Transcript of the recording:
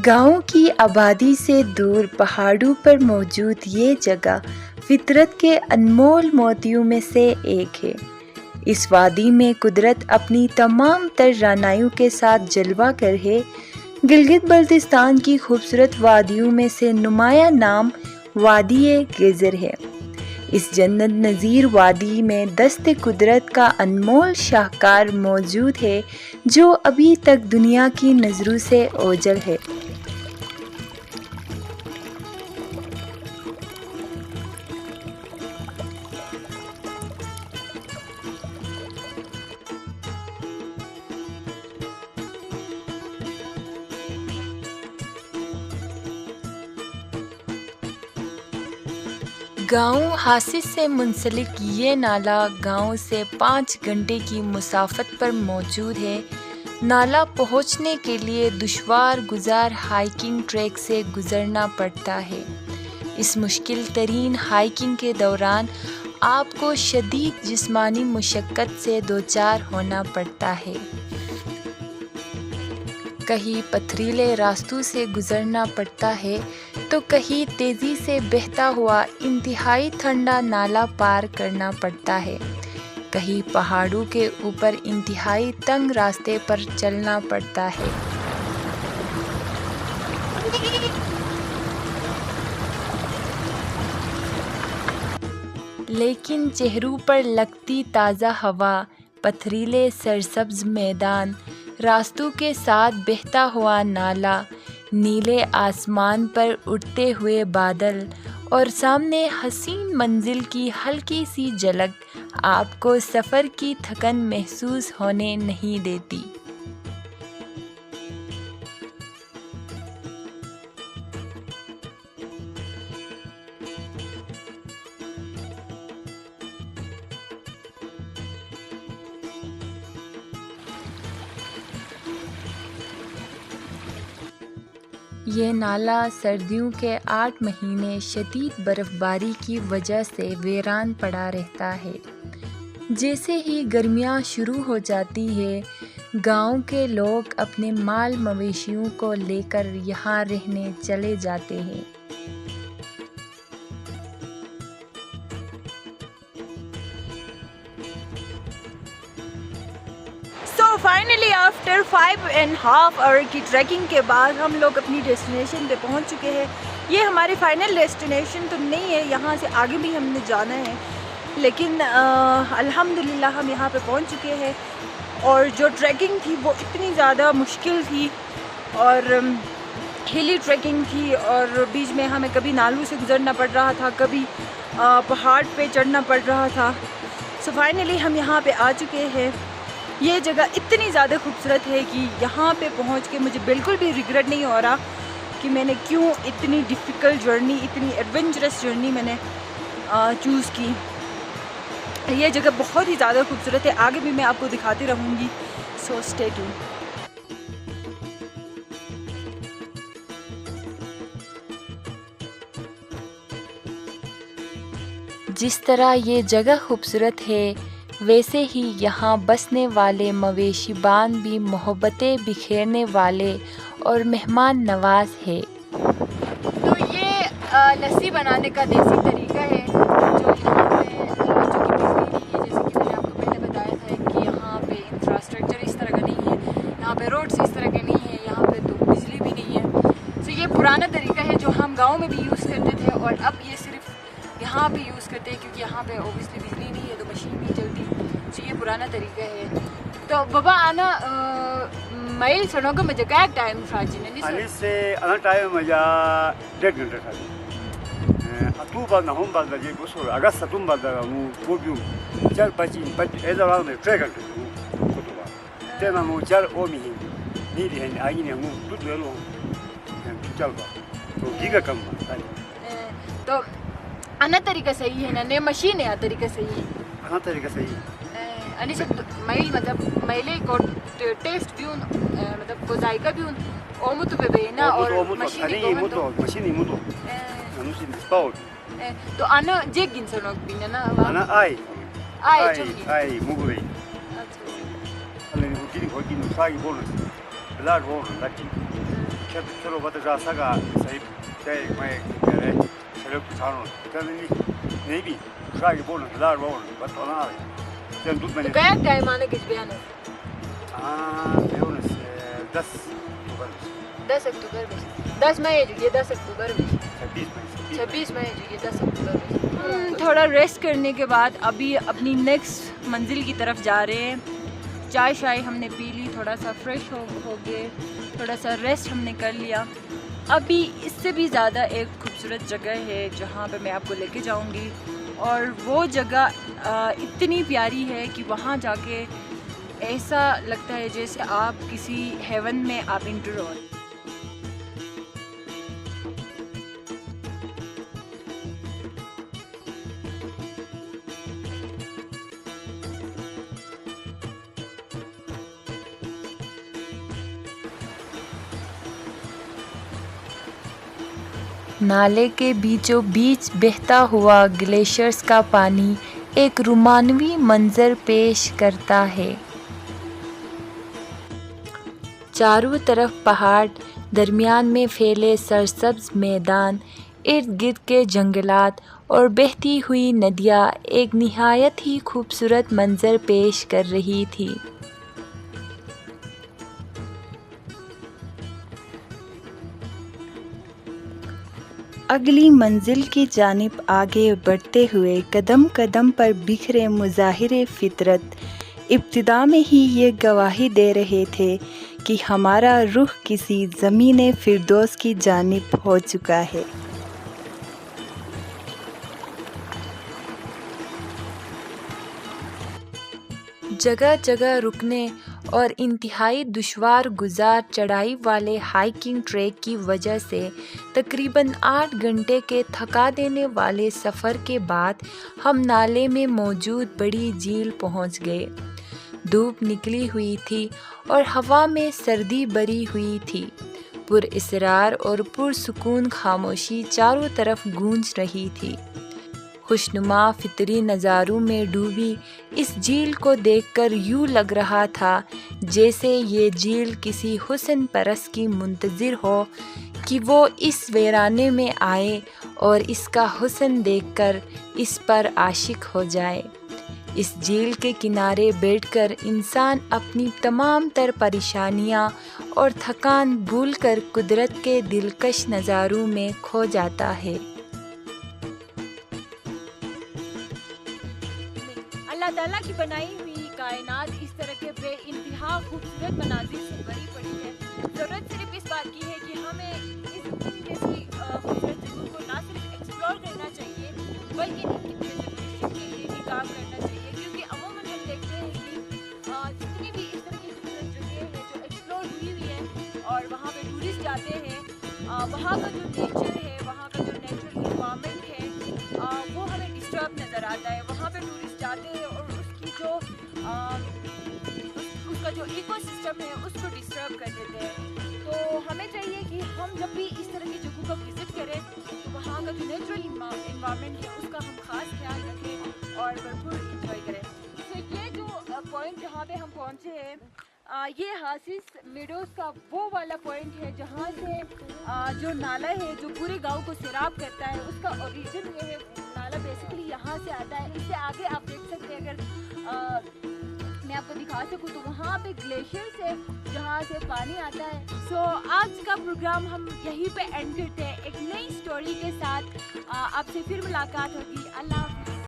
گاؤں کی آبادی سے دور پہاڑوں پر موجود یہ جگہ فطرت کے انمول موتیوں میں سے ایک ہے۔ اس وادی میں قدرت اپنی تمام تر رعنائیوں کے ساتھ جلوہ گر ہے۔ گلگت بلتستان کی خوبصورت وادیوں میں سے نمایاں نام وادی گیزر ہے۔ اس جنت نظیر وادی میں دست قدرت کا انمول شاہکار موجود ہے جو ابھی تک دنیا کی نظروں سے اوجھل ہے۔ گاؤں حاسس سے منسلک یہ نالہ گاؤں سے 5 گھنٹے کی مسافت پر موجود ہے۔ نالہ پہنچنے کے لیے دشوار گزار ہائیکنگ ٹریک سے گزرنا پڑتا ہے۔ اس مشکل ترین ہائیکنگ کے دوران آپ کو شدید جسمانی مشقت سے دوچار ہونا پڑتا ہے۔ کہیں پتھریلے راستوں سے گزرنا پڑتا ہے تو کہیں تیزی سے بہتا ہوا انتہائی ٹھنڈا نالہ پار کرنا پڑتا ہے۔ کہیں پہاڑوں کے اوپر انتہائی تنگ راستے پر چلنا پڑتا ہے۔ لیکن چہروں پر لگتی تازہ ہوا، پتھریلے سرسبز میدان، راستوں کے ساتھ بہتا ہوا نالہ، نیلے آسمان پر اٹھتے ہوئے بادل اور سامنے حسین منزل کی ہلکی سی جھلک آپ کو سفر کی تھکن محسوس ہونے نہیں دیتی۔ یہ نالہ سردیوں کے 8 مہینے شدید برف باری کی وجہ سے ویران پڑا رہتا ہے۔ جیسے ہی گرمیاں شروع ہو جاتی ہے، گاؤں کے لوگ اپنے مال مویشیوں کو لے کر یہاں رہنے چلے جاتے ہیں۔ فائنلی آفٹر 5.5 آور کی ٹریکنگ کے بعد ہم لوگ اپنی ڈیسٹینیشن پہ پہنچ چکے ہیں۔ یہ ہماری فائنل ڈیسٹینیشن تو نہیں ہے، یہاں سے آگے بھی ہم نے جانا ہے، لیکن الحمدللہ ہم یہاں پہ پہنچ چکے ہیں۔ اور جو ٹریکنگ تھی وہ اتنی زیادہ مشکل تھی اور ہلی ٹریکنگ تھی، اور بیچ میں ہمیں کبھی نالوں سے گزرنا پڑ رہا تھا، کبھی پہاڑ پہ چڑھنا پڑ رہا تھا۔ سو فائنلی ہم یہاں پہ آ چکے ہیں۔ یہ جگہ اتنی زیادہ خوبصورت ہے کہ یہاں پہ پہنچ کے مجھے بالکل بھی ریگریٹ نہیں ہو رہا کہ میں نے کیوں اتنی ڈیفیکلٹ جرنی، اتنی ایڈونچرس جرنی میں نے چوز کی۔ یہ جگہ بہت ہی زیادہ خوبصورت ہے، آگے بھی میں آپ کو دکھاتی رہوں گی، سو اسٹے ٹیون۔ جس طرح یہ جگہ خوبصورت ہے، ویسے ہی یہاں بسنے والے مویشی بان بھی محبتیں بکھیرنے والے اور مہمان نواز ہے۔ تو یہ لسی بنانے کا دیسی طریقہ ہے جو یہاں پہ جو کہ بجلی نہیں ہے، جیسے کہ میں نے آپ کو پہلے بتایا تھا کہ یہاں پہ انفراسٹرکچر اس طرح کا نہیں ہے، یہاں پہ روڈس اس طرح کے نہیں ہیں، یہاں پہ تو بجلی بھی نہیں ہے۔ تو یہ پرانا طریقہ ہے جو ہم گاؤں میں بھی یوز کرتے تھے، اور اب یہ صرف یہاں پہ یوز کرتے ہیں کیونکہ یہاں پہ اوبیسلی بجلی نہیں ہے تو مشین نہیں چلتی۔ تو یہ پرانا طریقہ ہے۔ تو بابا آنا مائل سنو کہ مجھے کیا ٹائم فراجی نے علی سے انا ٹائم مجھے 1.5 گھنٹے تھا۔ اکتوبر نومبر دا جی بسور اگست ستمبر دا مو بوبیو چل پچی ایزا رام میں 3 گھنٹے تو کتوبا تینا مو چل او می نیری ہیں آئی نے مو دودھ ویلو چل با تو گیگا کم با۔ تو انا طریقہ صحیح ہے نا، نے مشین ہے طریقہ صحیح ہے، انا طریقہ صحیح ہے۔ انی سب مائل مطلب مائلے کو ٹیسٹ بھی مطلب کو ذائقہ بھی اومت پہ بے نا، اور مشین کو موتو مشین موتو انوسی سپاؤ تو انا جیگ گن سنو بھی نا انا آئی آئی مغري اچھا اللي يقولي هو كي نصاي بونس بلاد بونس لكن Chelo bata jasaga sai sai mai kare chelo chano kan ni nebi shagi bon dar bon batona ten dut mene کیا ٹائم کس بیان ہے beones 10 10 اکتوبر میں 10 مئی جو یہ 10 اکتوبر میں 26 مئی جو یہ 10 اکتوبر میں تھوڑا ریسٹ کرنے کے بعد ابھی اپنی نیکسٹ منزل کی طرف جا رہے ہیں. چائے شائے ہم نے پی لی, تھوڑا سا فریش ہو گئے, تھوڑا سا ریسٹ ہم نے کر لیا. ابھی اس سے بھی زیادہ ایک خوبصورت جگہ ہے جہاں پہ میں آپ کو لے کے جاؤں گی, اور وہ جگہ اتنی پیاری ہے کہ وہاں جا کے ایسا لگتا ہے جیسے آپ کسی ہیون میں آپ انٹر ہو. نالے کے بیچوں بیچ بہتا ہوا گلیشیئرز کا پانی ایک رومانوی منظر پیش کرتا ہے. چاروں طرف پہاڑ, درمیان میں پھیلے سرسبز میدان, ارد گرد کے جنگلات اور بہتی ہوئی ندیاں ایک نہایت ہی خوبصورت منظر پیش کر رہی تھی. اگلی منزل کی جانب آگے بڑھتے ہوئے قدم قدم پر بکھرے مظاہرے فطرت ابتدا میں ہی یہ گواہی دے رہے تھے کہ ہمارا رخ کسی زمین فردوس کی جانب ہو چکا ہے. جگہ جگہ رکنے اور انتہائی دشوار گزار چڑھائی والے ہائیکنگ ٹریک کی وجہ سے تقریباً 8 گھنٹے کے تھکا دینے والے سفر کے بعد ہم نالے میں موجود بڑی جھیل پہنچ گئے. دھوپ نکلی ہوئی تھی اور ہوا میں سردی بری ہوئی تھی. پر اسرار اور پرسکون خاموشی چاروں طرف گونج رہی تھی. خوشنما فطری نظاروں میں ڈوبی اس جھیل کو دیکھ کر یوں لگ رہا تھا جیسے یہ جھیل کسی حسن پرست کی منتظر ہو کہ وہ اس ویرانے میں آئے اور اس کا حسن دیکھ کر اس پر عاشق ہو جائے. اس جھیل کے کنارے بیٹھ کر انسان اپنی تمام تر پریشانیاں اور تھکان بھول کر قدرت کے دلکش نظاروں میں کھو جاتا ہے. اللہ تعالیٰ کی بنائی ہوئی کائنات اس طرح کے بے انتہا خوبصورت مناظر سے بھری پڑی ہے. ضرورت صرف اس بات کی ہے کہ ہمیں اس جیسی خوبصورت جگہوں کو نہ صرف ایکسپلور کرنا چاہیے بلکہ ان کی پریزرویشن کے لیے بھی کام کرنا چاہیے, کیونکہ عموماً ہم دیکھتے ہیں کہ جتنی بھی اس طرح کی خوبصورت جگہیں ہیں جو ایکسپلور ہوئی ہوئی ہیں اور وہاں پہ ٹورسٹ جاتے ہیں, وہاں کا جو نیچر ہے, وہاں کا جو نیچرل انوائرمنٹ ہے وہ ہمیں ڈسٹرب نظر آتا ہے. وہاں پہ ٹورسٹ جاتے ہیں اور اس کا جو ایکو سسٹم ہے اس کو ڈسٹرب کر دیتے ہیں. تو ہمیں چاہیے کہ ہم جب بھی اس طرح کی جگہوں کو وزٹ کریں تو وہاں کا جو نیچرل انوائرمنٹ ہے اس کا ہم خاص خیال رکھیں اور بھرپور انجوائے کریں. تو یہ جو پوائنٹ جہاں پہ ہم پہنچے ہیں یہ حاسس میڈوز کا وہ والا پوائنٹ ہے جہاں سے جو نالا ہے جو پورے گاؤں کو سیراب کرتا ہے اس کا اوریجن یہ ہے. نالا بیسیکلی یہاں سے آتا ہے. اس سے آگے آپ دیکھ سکتے ہیں, اگر میں آپ کو دکھا سکوں تو وہاں پہ گلیشیئرس ہے جہاں سے پانی آتا ہے. سو آج کا پروگرام ہم یہیں پہ اینڈ کرتے ہیں. ایک نئی سٹوری کے ساتھ آپ سے پھر ملاقات ہوگی. اللہ حافظ.